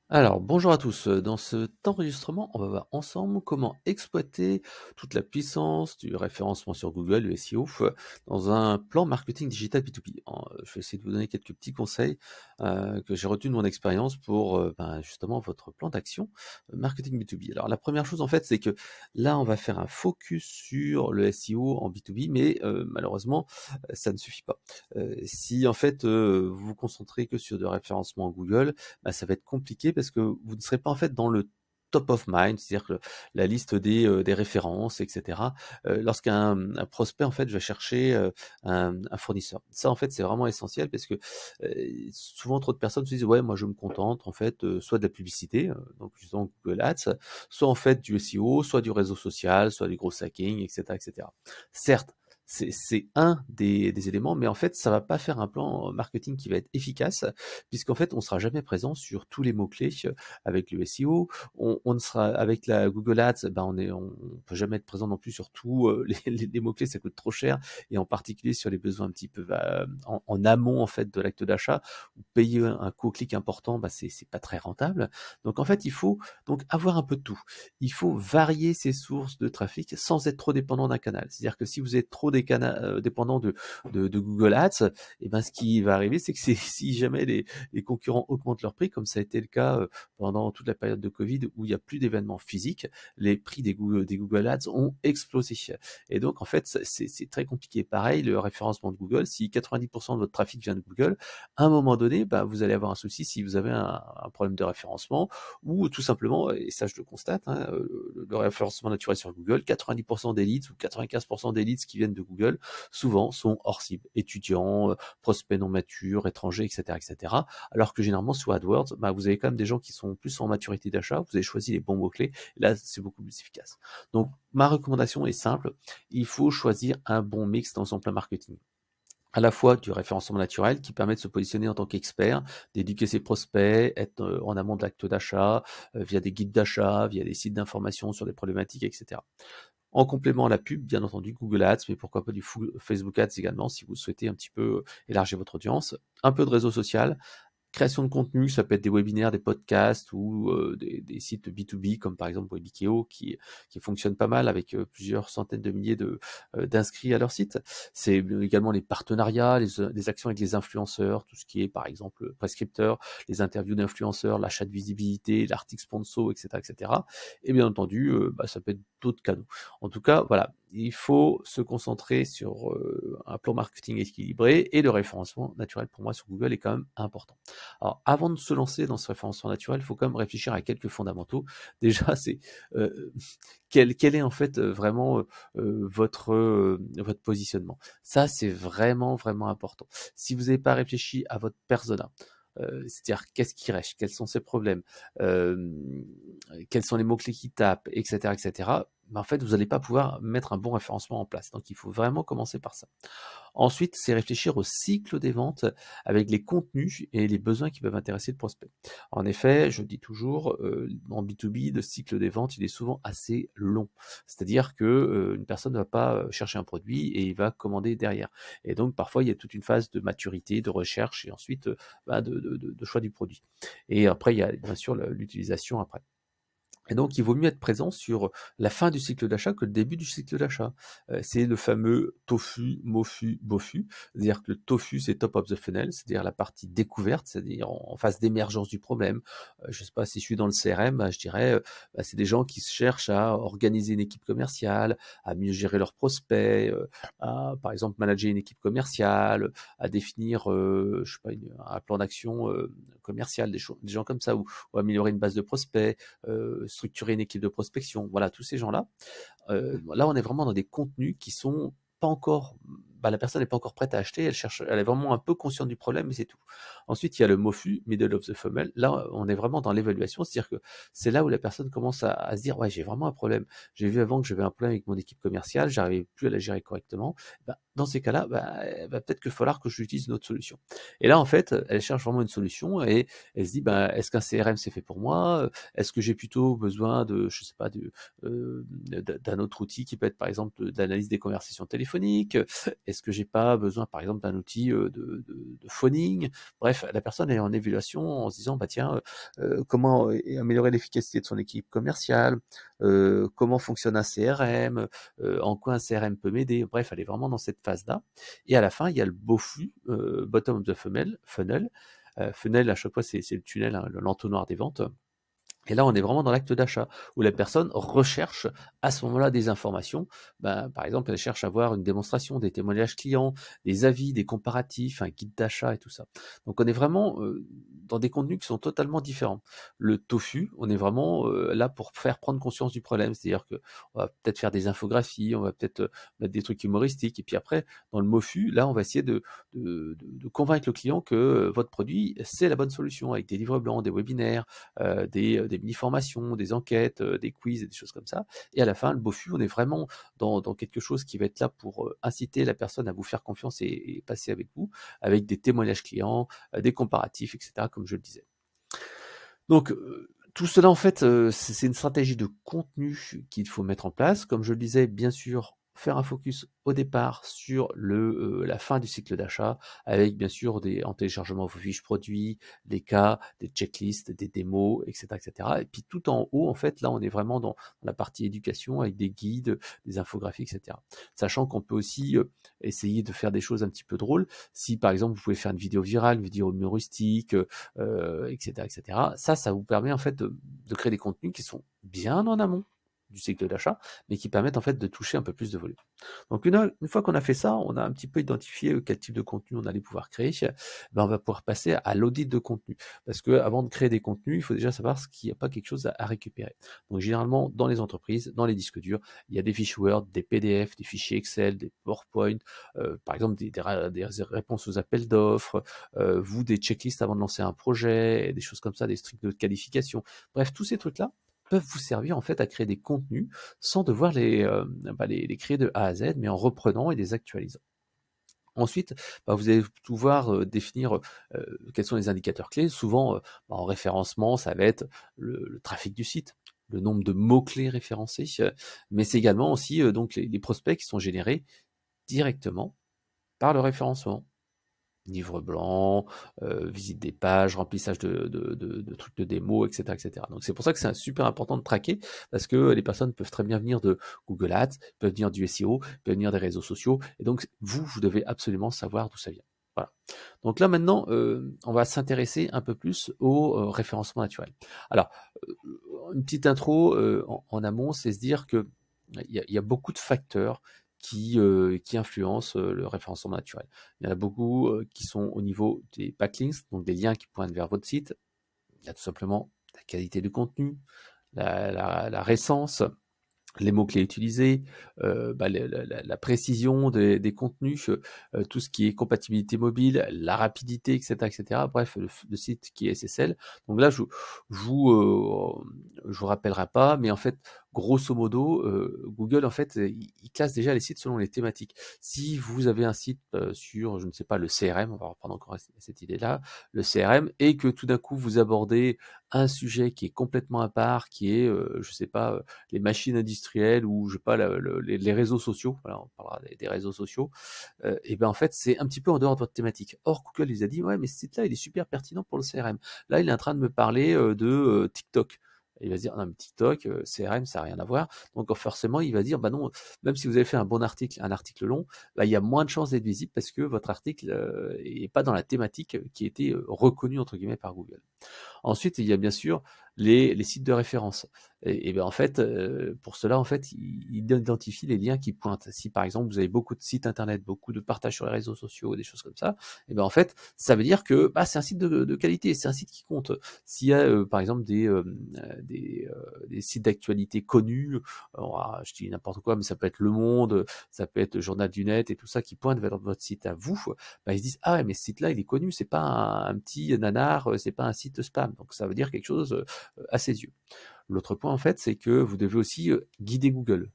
Alors, bonjour à tous. Dans cet enregistrement, on va voir ensemble comment exploiter toute la puissance du référencement sur Google, le SEO, dans un plan marketing digital B2B. Je vais essayer de vous donner quelques petits conseils que j'ai retenus de mon expérience pour justement votre plan d'action marketing B2B. Alors, la première chose, en fait, c'est que là, on va faire un focus sur le SEO en B2B, mais malheureusement, ça ne suffit pas. Si, en fait, vous vous concentrez que sur du référencement Google, ça va être compliqué parce que vous ne serez pas en fait dans le top of mind, c'est-à-dire que la liste des références, etc. Lorsqu'un prospect en fait va chercher un fournisseur. Ça en fait c'est vraiment essentiel parce que souvent trop de personnes se disent ouais moi je me contente en fait soit de la publicité, donc justement Google Ads, soit en fait du SEO, soit du réseau social, soit du gros hacking, etc. etc. Certes, c'est un des éléments, mais en fait, ça va pas faire un plan marketing qui va être efficace, puisqu'en fait, on sera jamais présent sur tous les mots-clés avec le SEO. On ne sera avec la Google Ads, on peut jamais être présent non plus sur tous les mots-clés, ça coûte trop cher, et en particulier sur les besoins un petit peu en amont en fait de l'acte d'achat, où payer un coût au clic important, c'est pas très rentable. Donc en fait, il faut donc avoir un peu de tout. Il faut varier ses sources de trafic sans être trop dépendant d'un canal. C'est-à-dire que si vous êtes trop dépendant de Google Ads, et ben ce qui va arriver, c'est que si jamais les concurrents augmentent leurs prix, comme ça a été le cas pendant toute la période de Covid où il n'y a plus d'événements physiques, les prix des Google Ads ont explosé. Et donc, en fait, c'est très compliqué. Pareil, le référencement de Google, si 90% de votre trafic vient de Google, à un moment donné, vous allez avoir un souci si vous avez un problème de référencement ou tout simplement, et ça je le constate, hein, le référencement naturel sur Google, 90% des leads ou 95% des leads qui viennent de Google, souvent sont hors cible, étudiants, prospects non matures, étrangers, etc., etc. Alors que généralement sur AdWords, vous avez quand même des gens qui sont plus en maturité d'achat, vous avez choisi les bons mots-clés, et là c'est beaucoup plus efficace. Donc ma recommandation est simple, il faut choisir un bon mix dans son plan marketing à la fois du référencement naturel qui permet de se positionner en tant qu'expert, d'éduquer ses prospects, être en amont de l'acte d'achat, via des guides d'achat, via des sites d'information sur des problématiques, etc. En complément à la pub, bien entendu, Google Ads, mais pourquoi pas du Facebook Ads également, si vous souhaitez un petit peu élargir votre audience. Un peu de réseau social, création de contenu, ça peut être des webinaires, des podcasts ou des sites B2B comme par exemple Webikeo qui fonctionnent pas mal avec plusieurs centaines de milliers d'inscrits à leur site. C'est également les partenariats, les actions avec les influenceurs, tout ce qui est par exemple prescripteur, les interviews d'influenceurs, l'achat de visibilité, l'article sponsor, etc., etc. Et bien entendu, ça peut être d'autres canaux. En tout cas, voilà, il faut se concentrer sur un plan marketing équilibré et le référencement naturel pour moi sur Google est quand même important. Alors, avant de se lancer dans ce référencement naturel, il faut quand même réfléchir à quelques fondamentaux. Déjà, c'est euh, quel est en fait vraiment votre positionnement. Ça, c'est vraiment, vraiment important. Si vous n'avez pas réfléchi à votre persona, c'est-à-dire qu'est-ce qui reste, quels sont ses problèmes, euh, quels sont les mots-clés qui tapent, etc., etc., en fait, vous n'allez pas pouvoir mettre un bon référencement en place. Donc, il faut vraiment commencer par ça. Ensuite, c'est réfléchir au cycle des ventes avec les contenus et les besoins qui peuvent intéresser le prospect. En effet, je dis toujours, en B2B, le cycle des ventes, il est souvent assez long. C'est-à-dire que une personne ne va pas chercher un produit et il va commander derrière. Et donc, parfois, il y a toute une phase de maturité, de recherche et ensuite de choix du produit. Et après, il y a bien sûr l'utilisation après. Et donc, il vaut mieux être présent sur la fin du cycle d'achat que le début du cycle d'achat. C'est le fameux tofu, mofu, bofu. C'est-à-dire que le tofu, c'est top of the funnel, c'est-à-dire la partie découverte, c'est-à-dire en phase d'émergence du problème. Je ne sais pas si je suis dans le CRM, je dirais, c'est des gens qui cherchent à organiser une équipe commerciale, à mieux gérer leurs prospects, à, par exemple, manager une équipe commerciale, à définir, je sais pas, un plan d'action commercial, des gens comme ça, ou améliorer une base de prospects, structurer une équipe de prospection, voilà, tous ces gens-là. Là, on est vraiment dans des contenus qui sont pas encore, la personne n'est pas encore prête à acheter, elle cherche, elle est vraiment un peu consciente du problème, mais c'est tout. Ensuite, il y a le MOFU, Middle of the Funnel. Là, on est vraiment dans l'évaluation, c'est-à-dire que c'est là où la personne commence à se dire, ouais, j'ai vraiment un problème. J'ai vu avant que j'avais un problème avec mon équipe commerciale, j'arrivais plus à la gérer correctement. Dans ces cas-là, va peut-être qu'il va falloir que j'utilise une autre solution. Et là, en fait, elle cherche vraiment une solution et elle se dit, est-ce qu'un CRM c'est fait pour moi? Est-ce que j'ai plutôt besoin de, je sais pas, d'un autre outil qui peut être par exemple de l'analyse des conversations téléphoniques? Est-ce que j'ai pas besoin, par exemple, d'un outil de phoning? Bref, la personne est en évaluation en se disant, bah tiens, comment améliorer l'efficacité de son équipe commerciale, comment fonctionne un CRM, en quoi un CRM peut m'aider. Bref, elle est vraiment dans cette phase-là. Et à la fin, il y a le beau flux, bottom of the funnel. Funnel, à chaque fois, c'est le tunnel, hein, l'entonnoir des ventes. Et là, on est vraiment dans l'acte d'achat, où la personne recherche à ce moment-là des informations. Ben, par exemple, elle cherche à avoir une démonstration, des témoignages clients, des avis, des comparatifs, un guide d'achat et tout ça. Donc on est vraiment dans des contenus qui sont totalement différents. Le tofu, on est vraiment là pour faire prendre conscience du problème. C'est-à-dire que on va peut-être faire des infographies, on va peut-être mettre des trucs humoristiques. Et puis après, dans le MOFU, là, on va essayer de convaincre le client que votre produit, c'est la bonne solution, avec des livres blancs, des webinaires, des mini-formations, des enquêtes, des quiz et des choses comme ça. Et à la fin, le BOFU, on est vraiment dans quelque chose qui va être là pour inciter la personne à vous faire confiance et passer avec vous, avec des témoignages clients, des comparatifs, etc., comme je le disais. Donc, tout cela, en fait, c'est une stratégie de contenu qu'il faut mettre en place. Comme je le disais, bien sûr, faire un focus au départ sur la fin du cycle d'achat, avec bien sûr en téléchargement vos fiches produits, des cas, des checklists, des démos, etc., etc. Et puis tout en haut, en fait, là, on est vraiment dans la partie éducation avec des guides, des infographies, etc. Sachant qu'on peut aussi essayer de faire des choses un petit peu drôles. Si par exemple vous pouvez faire une vidéo virale, une vidéo humoristique, etc., etc. Ça vous permet en fait de créer des contenus qui sont bien en amont du cycle d'achat, mais qui permettent en fait de toucher un peu plus de volume. Donc une fois qu'on a fait ça, on a un petit peu identifié quel type de contenu on allait pouvoir créer, ben on va pouvoir passer à l'audit de contenu. Parce que avant de créer des contenus, il faut déjà savoir ce qu'il n'y a pas quelque chose à récupérer. Donc généralement, dans les entreprises, dans les disques durs, il y a des fichiers Word, des PDF, des fichiers Excel, des PowerPoint, par exemple des réponses aux appels d'offres, vous des checklists avant de lancer un projet, des choses comme ça, des trucs de qualification. Bref, tous ces trucs-là peuvent vous servir en fait à créer des contenus sans devoir les créer de A à Z, mais en reprenant et les actualisant. Ensuite, vous allez pouvoir définir quels sont les indicateurs clés. Souvent, en référencement, ça va être le trafic du site, le nombre de mots-clés référencés, mais c'est également aussi donc les prospects qui sont générés directement par le référencement. Livre blanc, visite des pages, remplissage de trucs de démo, etc., etc. Donc c'est pour ça que c'est super important de traquer, parce que les personnes peuvent très bien venir de Google Ads, peuvent venir du SEO, peuvent venir des réseaux sociaux, et donc vous devez absolument savoir d'où ça vient. Voilà. Donc là maintenant, on va s'intéresser un peu plus au référencement naturel. Alors, une petite intro en amont, c'est se dire que il y a beaucoup de facteurs qui influencent le référencement naturel. Il y en a beaucoup qui sont au niveau des backlinks, donc des liens qui pointent vers votre site. Il y a tout simplement la qualité du contenu, la récence, les mots-clés utilisés, la précision des contenus, tout ce qui est compatibilité mobile, la rapidité, etc., etc. Bref, le site qui est SSL. Donc là, je vous rappellerai pas, mais en fait, grosso modo, Google, en fait, il classe déjà les sites selon les thématiques. Si vous avez un site sur, je ne sais pas, le CRM, on va reprendre encore cette idée-là, le CRM, et que tout d'un coup, vous abordez un sujet qui est complètement à part, qui est, je sais pas, les machines industrielles ou je sais pas les réseaux sociaux, voilà, on parlera des réseaux sociaux, et ben en fait c'est un petit peu en dehors de votre thématique. Or Google il a dit ouais mais ce site-là il est super pertinent pour le CRM. Là il est en train de me parler de TikTok. Il va se dire non mais TikTok, CRM ça n'a rien à voir. Donc forcément il va dire bah non, même si vous avez fait un article long, bah, il y a moins de chances d'être visible parce que votre article est pas dans la thématique qui a été reconnue entre guillemets par Google. Ensuite, il y a bien sûr les sites de référence. Et ben en fait, pour cela, en fait, il identifie les liens qui pointent. Si par exemple vous avez beaucoup de sites internet, beaucoup de partages sur les réseaux sociaux, des choses comme ça, et ben en fait, ça veut dire que c'est un site de qualité, c'est un site qui compte. S'il y a par exemple des sites d'actualité connus, je dis n'importe quoi, mais ça peut être Le Monde, ça peut être le Journal du Net et tout ça qui pointe vers votre site à vous, ils se disent ah ouais mais ce site-là il est connu, c'est pas un petit nanar, c'est pas un site spam, donc ça veut dire quelque chose à ses yeux. L'autre point en fait, c'est que vous devez aussi guider Google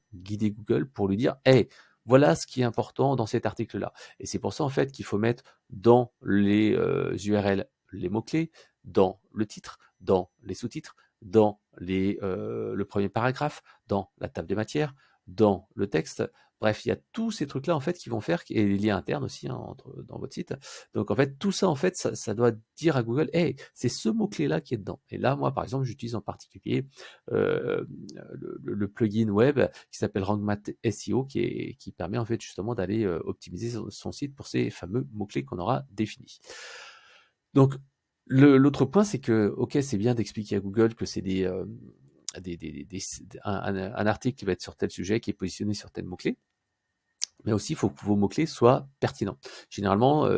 pour lui dire hey, voilà ce qui est important dans cet article-là. Et c'est pour ça en fait qu'il faut mettre dans les URL les mots-clés, dans le titre, dans les sous-titres, dans le premier paragraphe, dans la table des matières, dans le texte. Bref, il y a tous ces trucs-là en fait qui vont faire et les liens internes aussi hein, dans votre site. Donc en fait, tout ça en fait, ça doit dire à Google, hey, c'est ce mot-clé-là qui est dedans. Et là, moi, par exemple, j'utilise en particulier le plugin web qui s'appelle RankMath SEO qui permet en fait justement d'aller optimiser son site pour ces fameux mots-clés qu'on aura définis. Donc l'autre point, c'est que, ok, c'est bien d'expliquer à Google que c'est un article qui va être sur tel sujet, qui est positionné sur tel mot-clé. Mais aussi, il faut que vos mots-clés soient pertinents. Généralement,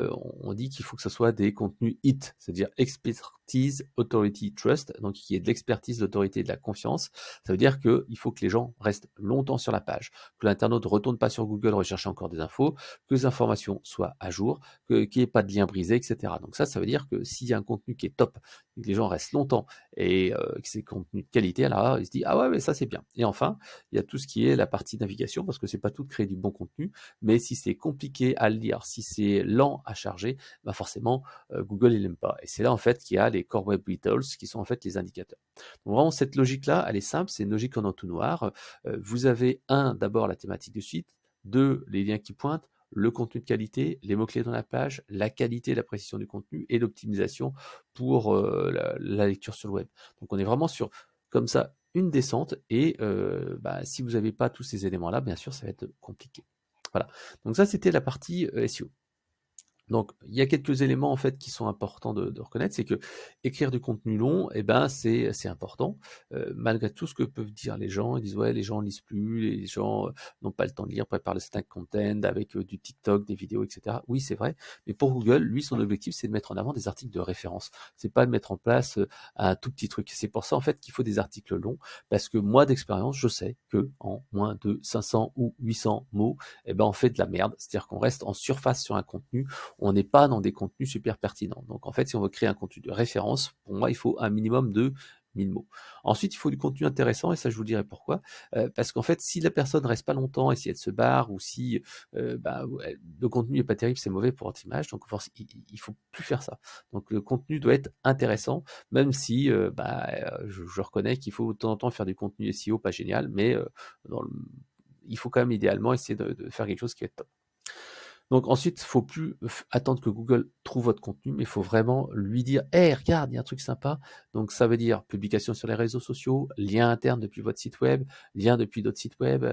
on dit qu'il faut que ce soit des contenus HIT, c'est-à-dire Expertise, Authority, Trust, donc qui est de l'expertise, de l'autorité et de la confiance. Ça veut dire qu'il faut que les gens restent longtemps sur la page, que l'internaute ne retourne pas sur Google rechercher encore des infos, que les informations soient à jour, qu'il n'y ait pas de lien brisé, etc. Donc ça veut dire que s'il y a un contenu qui est top, que les gens restent longtemps et que c'est contenu de qualité, alors il se dit « Ah ouais, mais ça c'est bien ». Et enfin, il y a tout ce qui est la partie navigation, parce que c'est pas tout de créer du bon contenu, mais si c'est compliqué à lire, si c'est lent à charger, bah forcément Google il n'aime pas. Et c'est là en fait qu'il y a les Core Web Vitals qui sont en fait les indicateurs. Donc vraiment cette logique-là, elle est simple, c'est une logique en entonnoir. Vous avez d'abord la thématique du site, 2, les liens qui pointent, le contenu de qualité, les mots-clés dans la page, la qualité et la précision du contenu et l'optimisation pour la lecture sur le web. Donc on est vraiment sur, comme ça, une descente et si vous n'avez pas tous ces éléments-là, bien sûr, ça va être compliqué. Voilà. Donc ça, c'était la partie SEO. Donc, il y a quelques éléments en fait qui sont importants de reconnaître, c'est que écrire du contenu long, eh ben c'est important. Malgré tout ce que peuvent dire les gens, ils disent ouais les gens lisent plus, les gens n'ont pas le temps de lire, préparent le snack content avec du TikTok, des vidéos, etc. Oui c'est vrai, mais pour Google, lui son objectif c'est de mettre en avant des articles de référence. C'est pas de mettre en place un tout petit truc. C'est pour ça en fait qu'il faut des articles longs, parce que moi d'expérience, je sais que en moins de 500 ou 800 mots, eh ben on fait de la merde. C'est-à-dire qu'on reste en surface sur un contenu. On n'est pas dans des contenus super pertinents. Donc en fait, si on veut créer un contenu de référence, pour moi, il faut un minimum de 1000 mots. Ensuite, il faut du contenu intéressant, et ça, je vous dirai pourquoi. Parce qu'en fait, si la personne ne reste pas longtemps, et si elle se barre, ou si le contenu n'est pas terrible, c'est mauvais pour votre image, donc il faut plus faire ça. Donc le contenu doit être intéressant, même si je reconnais qu'il faut de temps en temps faire du contenu SEO pas génial, mais il faut quand même idéalement essayer de faire quelque chose qui est top. Donc ensuite, il ne faut plus attendre que Google trouve votre contenu, mais il faut vraiment lui dire « Hey, regarde, il y a un truc sympa ». Donc ça veut dire publication sur les réseaux sociaux, lien interne depuis votre site web, lien depuis d'autres sites web,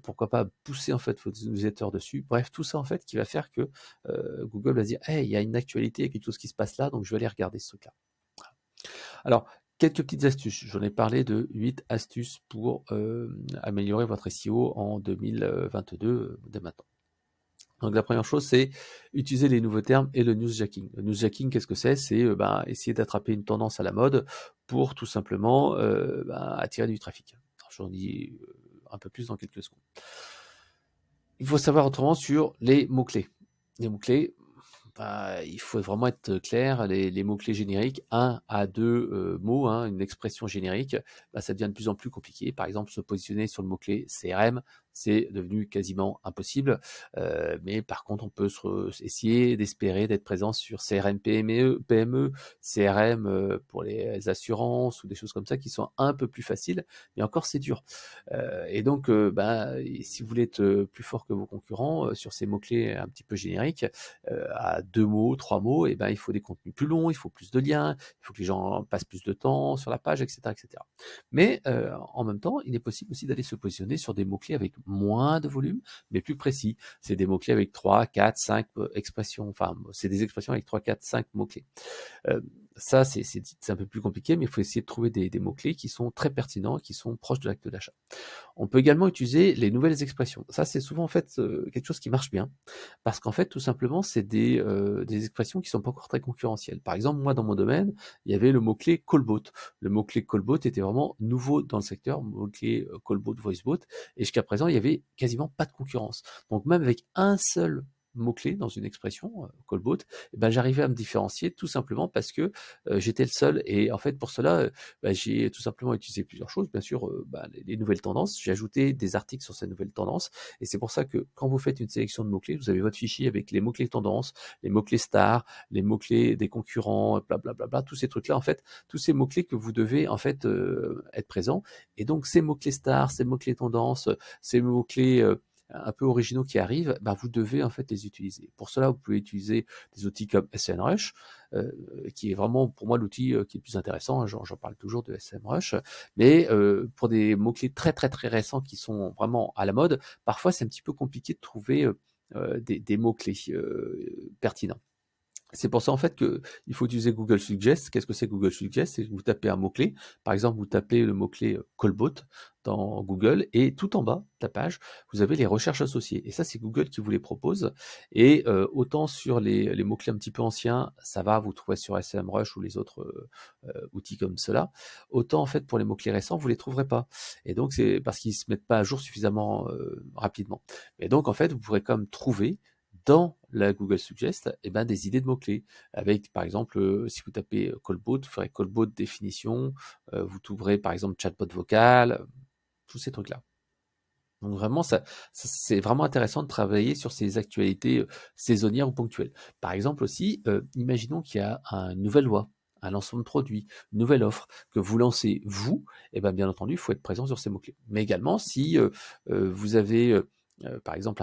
pourquoi pas pousser en fait votre newsletter dessus. Bref, tout ça en fait qui va faire que Google va se dire « Hey, il y a une actualité, il y a quelque chose qui se passe là, donc je vais aller regarder ce truc-là ». Alors, quelques petites astuces. J'en ai parlé de 8 astuces pour améliorer votre SEO en 2022 dès maintenant. Donc la première chose, c'est utiliser les nouveaux termes et le newsjacking. Le newsjacking, qu'est-ce que c'est? C'est essayer d'attraper une tendance à la mode pour tout simplement attirer du trafic. J'en dis un peu plus dans quelques secondes. Il faut savoir autrement sur les mots-clés. Les mots-clés, il faut vraiment être clair, les mots-clés génériques, 1 à 2 mots, une expression générique, ça devient de plus en plus compliqué. Par exemple, se positionner sur le mot-clé CRM, c'est devenu quasiment impossible, mais par contre, on peut essayer d'espérer d'être présent sur CRM PME, CRM pour les assurances ou des choses comme ça qui sont un peu plus faciles, mais encore c'est dur. Et donc, si vous voulez être plus fort que vos concurrents sur ces mots-clés un petit peu génériques, à 2 mots, 3 mots, et il faut des contenus plus longs, il faut plus de liens, il faut que les gens passent plus de temps sur la page, etc. etc. Mais en même temps, il est possible aussi d'aller se positionner sur des mots-clés avec moins de volume, mais plus précis. C'est des mots-clés avec 3, 4, 5 expressions, enfin, c'est des expressions avec 3, 4, 5 mots-clés. Ça, c'est un peu plus compliqué, mais il faut essayer de trouver des mots-clés qui sont très pertinents, qui sont proches de l'acte d'achat. On peut également utiliser les nouvelles expressions. Ça, c'est souvent en fait quelque chose qui marche bien, parce qu'en fait, tout simplement, c'est des expressions qui sont pas encore très concurrentielles. Par exemple, moi, dans mon domaine, il y avait le mot-clé callbot. Le mot-clé callbot était vraiment nouveau dans le secteur, mot-clé callbot, voicebot, et jusqu'à présent, il y avait quasiment pas de concurrence. Donc même avec un seul mot-clé dans une expression, callbot, j'arrivais à me différencier tout simplement parce que j'étais le seul. Et en fait, pour cela, j'ai tout simplement utilisé plusieurs choses. Bien sûr, les nouvelles tendances. J'ai ajouté des articles sur ces nouvelles tendances. Et c'est pour ça que quand vous faites une sélection de mots-clés, vous avez votre fichier avec les mots-clés tendances, les mots-clés stars, les mots-clés des concurrents, blablabla, tous ces trucs-là, en fait, tous ces mots-clés que vous devez en fait être présents. Et donc, ces mots-clés stars, ces mots-clés tendances, ces mots-clés un peu originaux qui arrivent, bah, vous devez en fait les utiliser. Pour cela, vous pouvez utiliser des outils comme SEMrush, qui est vraiment pour moi l'outil qui est le plus intéressant, hein, j'en parle toujours de SEMrush, mais pour des mots-clés très très très récents qui sont vraiment à la mode, parfois c'est un petit peu compliqué de trouver des mots-clés pertinents. C'est pour ça en fait qu'il faut utiliser Google Suggest. Qu'est-ce que c'est Google Suggest? C'est que vous tapez un mot-clé. Par exemple, vous tapez le mot-clé Callbot dans Google et tout en bas de la page, vous avez les recherches associées. Et ça, c'est Google qui vous les propose. Et autant sur les mots-clés un petit peu anciens, ça va, vous trouvez sur SEMrush ou les autres outils comme cela. Autant en fait pour les mots-clés récents, vous les trouverez pas. Et donc c'est parce qu'ils se mettent pas à jour suffisamment rapidement. Et donc en fait, vous pourrez quand même trouver dans la Google Suggest, eh ben, des idées de mots-clés. Avec, par exemple, si vous tapez Callbot, vous ferez Callbot définition, vous trouverez par exemple chatbot vocal, tous ces trucs-là. Donc vraiment, c'est vraiment intéressant de travailler sur ces actualités saisonnières ou ponctuelles. Par exemple aussi, imaginons qu'il y a une nouvelle loi, un lancement de produit, une nouvelle offre que vous lancez vous, et ben bien entendu, il faut être présent sur ces mots-clés. Mais également, si vous avez par exemple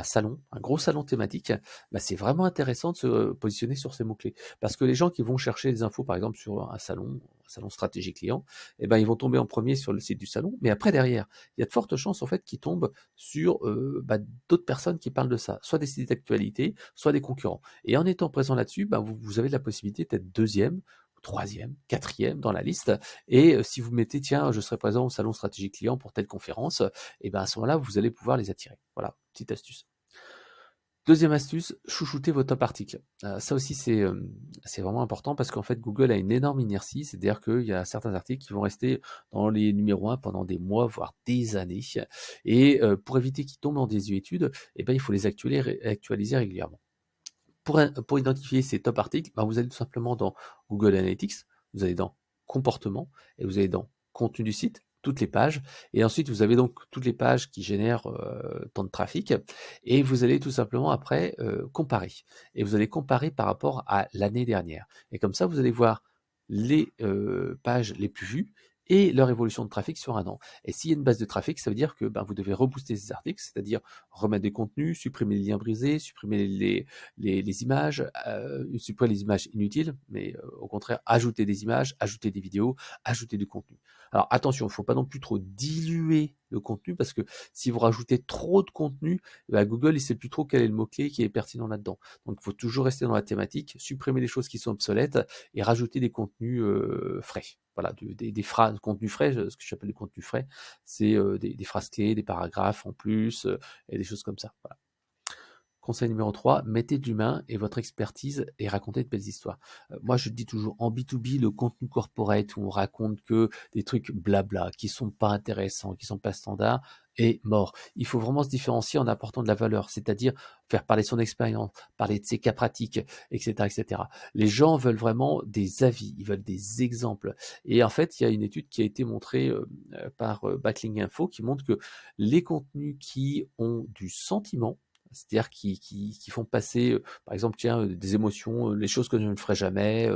un gros salon thématique, bah, c'est vraiment intéressant de se positionner sur ces mots-clés. Parce que les gens qui vont chercher des infos, par exemple, sur un salon stratégie client, eh ben, ils vont tomber en premier sur le site du salon, mais après, derrière, il y a de fortes chances, en fait, qu'ils tombent sur bah, d'autres personnes qui parlent de ça, soit des sites d'actualité, soit des concurrents. Et en étant présent là-dessus, bah, vous avez la possibilité d'être deuxième, troisième, quatrième dans la liste. Et si vous mettez, tiens, je serai présent au salon stratégie client pour telle conférence, et ben à ce moment-là, vous allez pouvoir les attirer. Voilà, petite astuce. Deuxième astuce, chouchouter vos top articles. Ça aussi, c'est vraiment important parce qu'en fait, Google a une énorme inertie, c'est-à-dire qu'il y a certains articles qui vont rester dans les numéros 1 pendant des mois, voire des années. Et pour éviter qu'ils tombent en désuétude, eh ben, il faut les actualiser régulièrement. Pour identifier ces top articles, ben vous allez tout simplement dans Google Analytics, vous allez dans comportement et vous allez dans contenu du site, toutes les pages, et ensuite vous avez donc toutes les pages qui génèrent tant de trafic, et vous allez tout simplement après comparer. Et vous allez comparer par rapport à l'année dernière. Et comme ça, vous allez voir les pages les plus vues et leur évolution de trafic sur un an. Et s'il y a une base de trafic, ça veut dire que ben, vous devez rebooster ces articles, c'est-à-dire remettre des contenus, supprimer les liens brisés, supprimer les images, supprimer les images inutiles, mais au contraire, ajouter des images, ajouter des vidéos, ajouter du contenu. Alors attention, il ne faut pas non plus trop diluer le contenu, parce que si vous rajoutez trop de contenu, bah, Google, il ne sait plus trop quel est le mot-clé qui est pertinent là-dedans. Donc il faut toujours rester dans la thématique, supprimer les choses qui sont obsolètes et rajouter des contenus frais. Voilà, des phrases, contenus frais, ce que j'appelle du contenu frais, c'est des phrases clés, des paragraphes en plus, et des choses comme ça. Voilà. Conseil numéro 3, mettez de l'humain et votre expertise et racontez de belles histoires. Moi, je dis toujours, en B2B, le contenu corporate où on raconte que des trucs blabla, qui sont pas intéressants, qui sont pas standards, est mort. Il faut vraiment se différencier en apportant de la valeur, c'est-à-dire faire parler son expérience, parler de ses cas pratiques, etc., etc. Les gens veulent vraiment des avis, ils veulent des exemples. Et en fait, il y a une étude qui a été montrée par Backlink Info qui montre que les contenus qui ont du sentiment, c'est-à-dire qui font passer, par exemple, tiens, des émotions, les choses que je ne ferai jamais,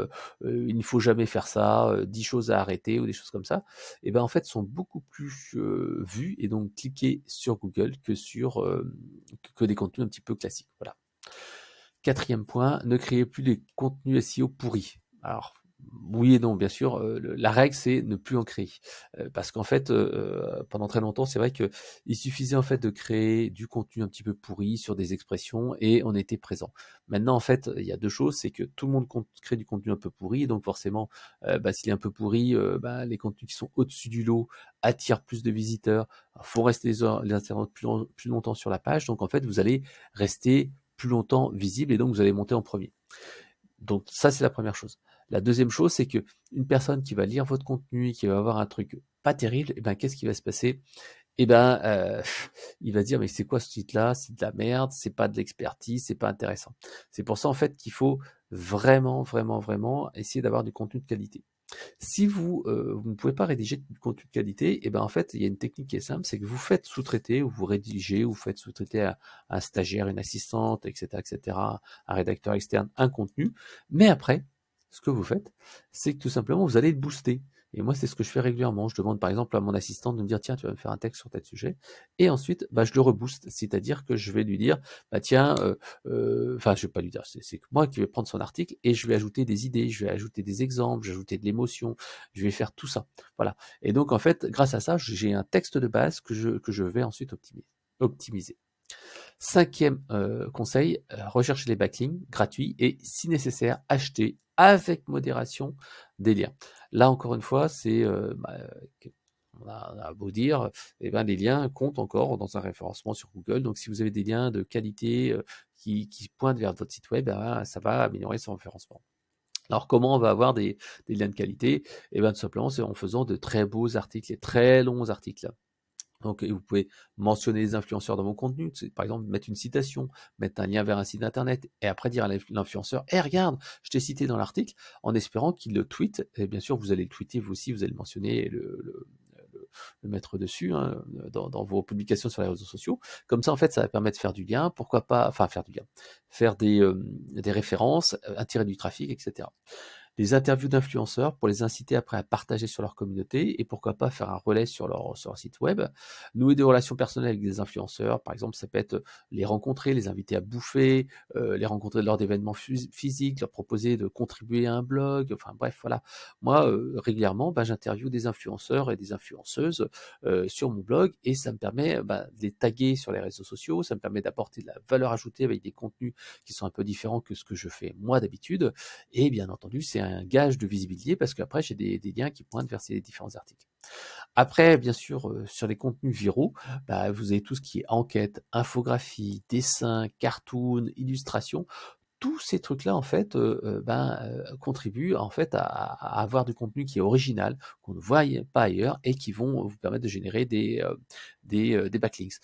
il ne faut jamais faire ça, 10 choses à arrêter ou des choses comme ça, et ben en fait sont beaucoup plus vus et donc cliqués sur Google que sur que des contenus un petit peu classiques. Voilà. Quatrième point, ne créez plus des contenus SEO pourris. Alors, oui et non, bien sûr. La règle, c'est ne plus en créer. Parce qu'en fait, pendant très longtemps, c'est vrai qu'il suffisait en fait de créer du contenu un petit peu pourri sur des expressions et on était présent. Maintenant, en fait, il y a deux choses, c'est que tout le monde crée du contenu un peu pourri, et donc forcément, s'il est un peu pourri, les contenus qui sont au-dessus du lot attirent plus de visiteurs. Il faut rester les internautes plus longtemps sur la page, donc en fait, vous allez rester plus longtemps visible et donc vous allez monter en premier. Donc ça, c'est la première chose. La deuxième chose, c'est que une personne qui va lire votre contenu, qui va avoir un truc pas terrible, et ben qu'est-ce qui va se passer? Et ben il va se dire mais c'est quoi ce site-là? C'est de la merde, c'est pas de l'expertise, c'est pas intéressant. C'est pour ça en fait qu'il faut vraiment, vraiment, vraiment essayer d'avoir du contenu de qualité. Si vous ne pouvez pas rédiger du contenu de qualité, et ben en fait il y a une technique qui est simple, c'est que vous faites sous-traiter, ou vous rédigez, ou vous faites sous-traiter à un stagiaire, une assistante, etc., un rédacteur externe, un contenu, mais après, ce que vous faites, c'est que tout simplement vous allez le booster. Et moi, c'est ce que je fais régulièrement. Je demande par exemple à mon assistante de me dire, tiens, tu vas me faire un texte sur tel sujet. Et ensuite, je le rebooste. C'est-à-dire que je vais lui dire, tiens, enfin, je vais pas lui dire, c'est moi qui vais prendre son article et je vais ajouter des idées, je vais ajouter des exemples, je vais ajouter de l'émotion, je vais faire tout ça. Voilà. Et donc, en fait, grâce à ça, j'ai un texte de base que je vais ensuite optimiser. Cinquième conseil, recherchez les backlinks gratuits et si nécessaire, achetez avec modération des liens. Là encore une fois, c'est on a beau dire, les liens comptent encore dans un référencement sur Google. Donc si vous avez des liens de qualité qui pointent vers votre site web, ça va améliorer son référencement. Alors comment on va avoir des liens de qualité? Tout simplement, c'est en faisant de très beaux articles et très longs articles. Donc, vous pouvez mentionner les influenceurs dans vos contenus, par exemple mettre une citation, mettre un lien vers un site internet, et après dire à l'influenceur, regarde, je t'ai cité dans l'article, en espérant qu'il le tweete, et bien sûr vous allez le tweeter vous aussi, vous allez le mentionner, le mettre dessus dans vos publications sur les réseaux sociaux. Comme ça, en fait, ça va permettre de faire du lien, pourquoi pas, enfin faire du lien, faire des références, attirer du trafic, etc. Les interviews d'influenceurs pour les inciter après à partager sur leur communauté et pourquoi pas faire un relais sur leur site web. Nouer des relations personnelles avec des influenceurs, par exemple, ça peut être les rencontrer, les inviter à bouffer, les rencontrer lors d'événements physiques, leur proposer de contribuer à un blog, enfin bref, voilà. Moi, régulièrement, j'interviewe des influenceurs et des influenceuses sur mon blog et ça me permet de les taguer sur les réseaux sociaux, ça me permet d'apporter de la valeur ajoutée avec des contenus qui sont un peu différents que ce que je fais moi d'habitude. Et bien entendu, c'est un gage de visibilité parce qu'après, j'ai des liens qui pointent vers ces différents articles. Après, bien sûr, sur les contenus viraux, vous avez tout ce qui est enquête, infographie, dessin, cartoon, illustration. Tous ces trucs-là, en fait, contribuent en fait à avoir du contenu qui est original, qu'on ne voit pas ailleurs et qui vont vous permettre de générer des backlinks,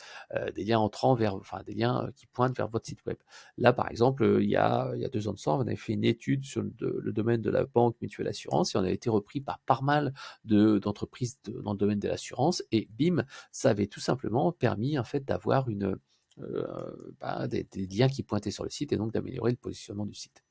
des liens entrant vers, enfin des liens qui pointent vers votre site web. Là, par exemple, il y a 2 ans de ça, on avait fait une étude sur le domaine de la banque mutuelle assurance et on avait été repris par pas mal d'entreprises dans le domaine de l'assurance et bim, ça avait tout simplement permis en fait d'avoir des liens qui pointaient sur le site et donc d'améliorer le positionnement du site.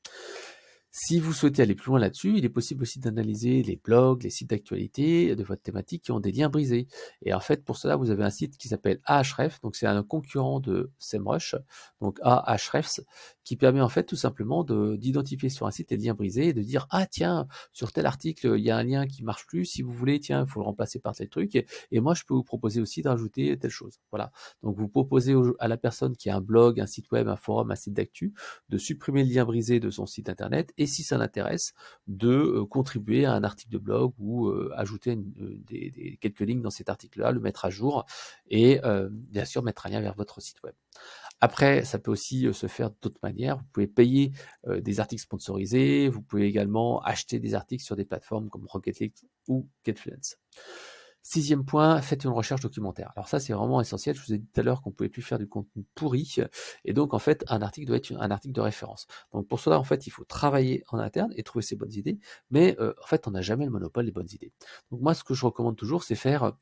Si vous souhaitez aller plus loin là-dessus, il est possible aussi d'analyser les blogs, les sites d'actualité de votre thématique qui ont des liens brisés. Et en fait, pour cela, vous avez un site qui s'appelle Ahrefs, donc c'est un concurrent de SEMrush, donc Ahrefs, qui permet en fait tout simplement d'identifier sur un site les liens brisés et de dire ah tiens, sur tel article, il y a un lien qui marche plus, si vous voulez, tiens, il faut le remplacer par tel truc, et moi je peux vous proposer aussi de rajouter telle chose. Voilà. Donc vous proposez à la personne qui a un blog, un site web, un forum, un site d'actu, de supprimer le lien brisé de son site internet et si ça l'intéresse, de contribuer à un article de blog ou ajouter quelques lignes dans cet article-là, le mettre à jour et bien sûr mettre un lien vers votre site web. Après, ça peut aussi se faire d'autres manières. Vous pouvez payer des articles sponsorisés, vous pouvez également acheter des articles sur des plateformes comme Rocket League ou Getfluence. 6e point, faites une recherche documentaire. Alors ça, c'est vraiment essentiel. Je vous ai dit tout à l'heure qu'on pouvait plus faire du contenu pourri. Et donc, en fait, un article doit être un article de référence. Donc, pour cela, en fait, il faut travailler en interne et trouver ses bonnes idées. Mais en fait, on n'a jamais le monopole des bonnes idées. Donc, moi, ce que je recommande toujours, c'est faire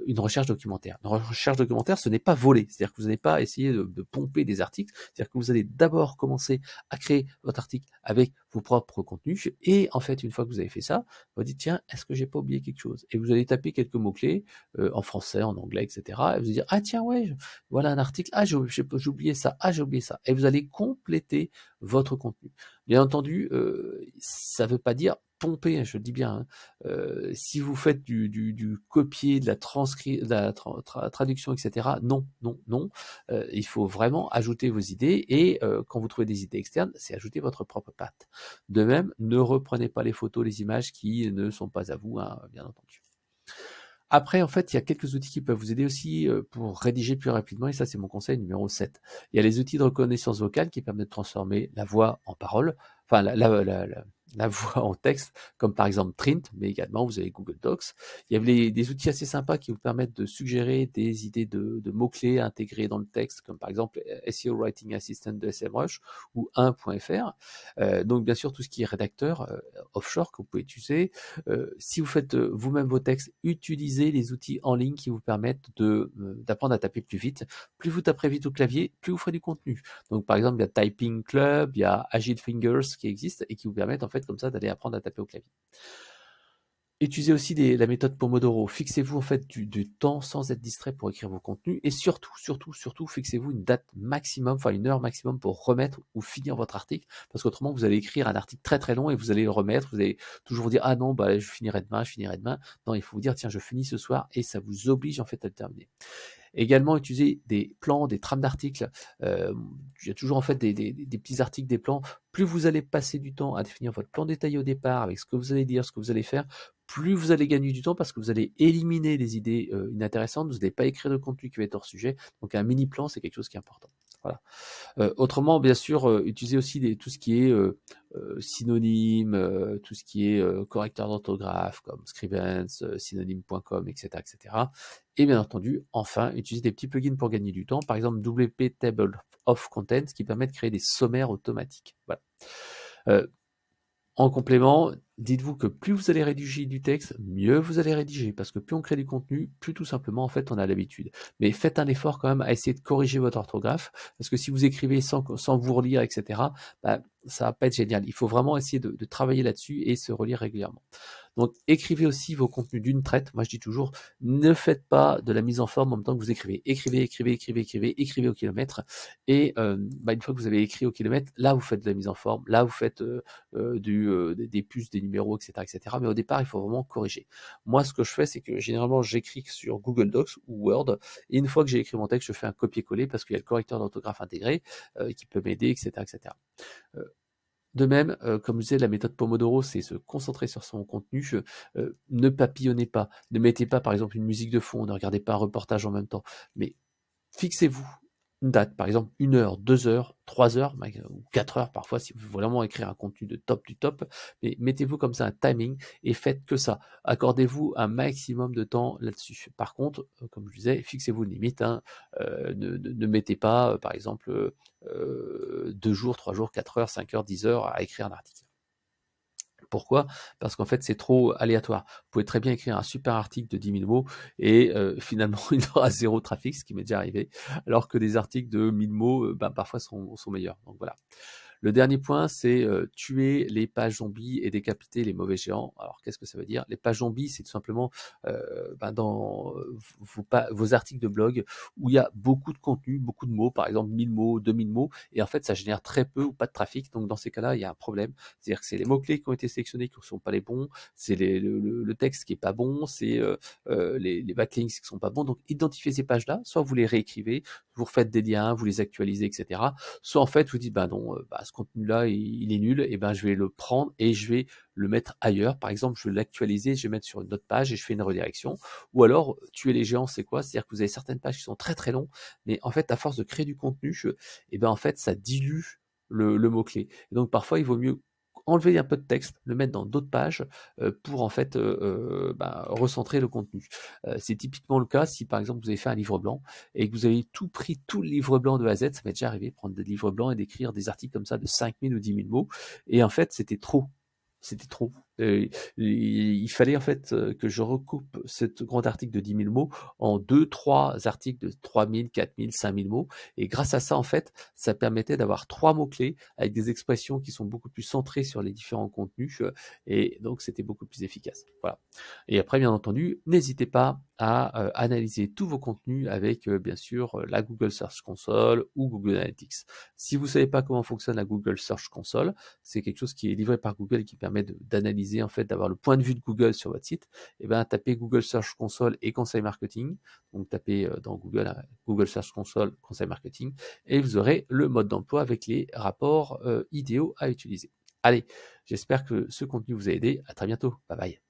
une recherche documentaire. Une recherche documentaire, ce n'est pas voler. C'est-à-dire que vous n'allez pas essayer de pomper des articles. C'est-à-dire que vous allez d'abord commencer à créer votre article avec vos propres contenus. Et en fait, une fois que vous avez fait ça, vous dites, tiens, est-ce que j'ai pas oublié quelque chose? Et vous allez taper quelques mots-clés en français, en anglais, etc. Et vous allez dire, ah tiens, ouais, voilà un article, ah j'ai oublié ça, ah j'ai oublié ça. Et vous allez compléter votre contenu. Bien entendu, ça ne veut pas dire pomper, je le dis bien. Si vous faites du copier, de la traduction, etc., non. Il faut vraiment ajouter vos idées et quand vous trouvez des idées externes, c'est ajouter votre propre patte. De même, ne reprenez pas les photos, les images qui ne sont pas à vous, bien entendu. Après, en fait, il y a quelques outils qui peuvent vous aider aussi pour rédiger plus rapidement, et ça, c'est mon conseil numéro 7. Il y a les outils de reconnaissance vocale qui permettent de transformer la voix en parole, enfin la voix en texte, comme par exemple Trint, mais également vous avez Google Docs. Il y a des outils assez sympas qui vous permettent de suggérer des idées de mots-clés intégrés dans le texte, comme par exemple SEO Writing Assistant de SEMrush ou 1.fr. Donc bien sûr, tout ce qui est rédacteur offshore que vous pouvez utiliser. Si vous faites vous-même vos textes, utilisez les outils en ligne qui vous permettent d'apprendre à taper plus vite. Plus vous taperez vite au clavier, plus vous ferez du contenu. Donc par exemple, il y a Typing Club, il y a Agile Fingers qui existent et qui vous permettent en fait comme ça d'aller apprendre à taper au clavier. Utilisez aussi la méthode Pomodoro. Fixez-vous en fait du temps sans être distrait pour écrire vos contenus et surtout, fixez-vous une date maximum, enfin une heure maximum pour remettre ou finir votre article parce qu'autrement vous allez écrire un article très long et vous allez le remettre, vous allez toujours vous dire ah non bah je finirai demain. Non, il faut vous dire tiens je finis ce soir et ça vous oblige en fait à le terminer. Également, utiliser des plans, des trames d'articles. Il y a toujours en fait des petits articles, des plans. Plus vous allez passer du temps à définir votre plan détaillé au départ, avec ce que vous allez dire, ce que vous allez faire, plus vous allez gagner du temps parce que vous allez éliminer les idées inintéressantes, vous n'allez pas écrire de contenu qui va être hors sujet. Donc un mini plan, c'est quelque chose qui est important. Voilà. Autrement, bien sûr, utilisez aussi tout ce qui est synonyme, tout ce qui est correcteur d'orthographe comme Scrivens, synonyme.com, etc., etc. Et bien entendu, enfin, utilisez des petits plugins pour gagner du temps. Par exemple, WP Table of Contents qui permet de créer des sommaires automatiques. Voilà. En complément, dites-vous que plus vous allez rédiger du texte, mieux vous allez rédiger, parce que plus on crée du contenu, plus tout simplement en fait on a l'habitude. Mais faites un effort quand même à essayer de corriger votre orthographe, parce que si vous écrivez sans vous relire, etc., bah, ça va pas être génial. Il faut vraiment essayer de travailler là-dessus et se relire régulièrement. Donc écrivez aussi vos contenus d'une traite. Moi je dis toujours, ne faites pas de la mise en forme en même temps que vous écrivez. Écrivez au kilomètre. Et une fois que vous avez écrit au kilomètre, là vous faites de la mise en forme, là vous faites des puces, des numéros, etc., etc. Mais au départ, il faut vraiment corriger. Moi, ce que je fais, c'est que généralement, j'écris sur Google Docs ou Word, et une fois que j'ai écrit mon texte, je fais un copier-coller parce qu'il y a le correcteur d'orthographe intégré qui peut m'aider, etc., etc. De même, comme je disais, la méthode Pomodoro, c'est se concentrer sur son contenu. Ne papillonnez pas. Ne mettez pas, par exemple, une musique de fond. Ne regardez pas un reportage en même temps. Mais fixez-vous une date, par exemple 1 heure, 2 heures, 3 heures, ou 4 heures parfois, si vous voulez vraiment écrire un contenu de top du top, mais mettez-vous comme ça un timing et faites que ça. Accordez-vous un maximum de temps là-dessus. Par contre, comme je disais, fixez-vous une limite, hein, ne mettez pas, par exemple, 2 jours, 3 jours, 4 heures, 5 heures, 10 heures à écrire un article. Pourquoi? Parce qu'en fait, c'est trop aléatoire. Vous pouvez très bien écrire un super article de 10 000 mots et finalement, il aura 0 trafic, ce qui m'est déjà arrivé, alors que des articles de 1000 mots, parfois sont meilleurs. Donc voilà. Le dernier point, c'est tuer les pages zombies et décapiter les mauvais géants. Alors, qu'est-ce que ça veut dire? Les pages zombies, c'est tout simplement dans vos articles de blog où il y a beaucoup de contenu, beaucoup de mots, par exemple 1000 mots, 2000 mots, et en fait, ça génère très peu ou pas de trafic. Donc, dans ces cas-là, il y a un problème. C'est-à-dire que c'est les mots-clés qui ont été sélectionnés qui ne sont pas les bons, c'est le texte qui est pas bon, c'est les backlinks qui sont pas bons. Donc, identifiez ces pages-là, soit vous les réécrivez, vous refaites des liens, vous les actualisez, etc. Soit en fait, vous dites, non, ce contenu-là, il est nul, et je vais le prendre et je vais le mettre ailleurs. Par exemple, je vais l'actualiser, je vais mettre sur une autre page et je fais une redirection. Ou alors, tuer les géants, c'est quoi? C'est-à-dire que vous avez certaines pages qui sont très longues, mais en fait, à force de créer du contenu, en fait, ça dilue le mot-clé. Et donc, parfois, il vaut mieux enlever un peu de texte, le mettre dans d'autres pages pour en fait recentrer le contenu. C'est typiquement le cas si par exemple vous avez fait un livre blanc et que vous avez pris tout le livre blanc de A à Z. Ça m'est déjà arrivé de prendre des livres blancs et d'écrire des articles comme ça de 5000 ou 10 000 mots, et en fait c'était trop. C'était trop. Il fallait en fait que je recoupe ce grand article de 10 000 mots en 2-3 articles de 3 000, 4 000, 5 000 mots. Et grâce à ça, en fait, ça permettait d'avoir 3 mots-clés avec des expressions qui sont beaucoup plus centrées sur les différents contenus. Et donc, c'était beaucoup plus efficace. Voilà. Et après, bien entendu, n'hésitez pas à analyser tous vos contenus avec, bien sûr, la Google Search Console ou Google Analytics. Si vous ne savez pas comment fonctionne la Google Search Console, c'est quelque chose qui est livré par Google et qui permet d'analyser, en fait, d'avoir le point de vue de Google sur votre site. Et tapez Google Search Console et conseil marketing. Donc, tapez dans Google, Google Search Console, conseil marketing, et vous aurez le mode d'emploi avec les rapports idéaux à utiliser. Allez, j'espère que ce contenu vous a aidé. À très bientôt. Bye bye.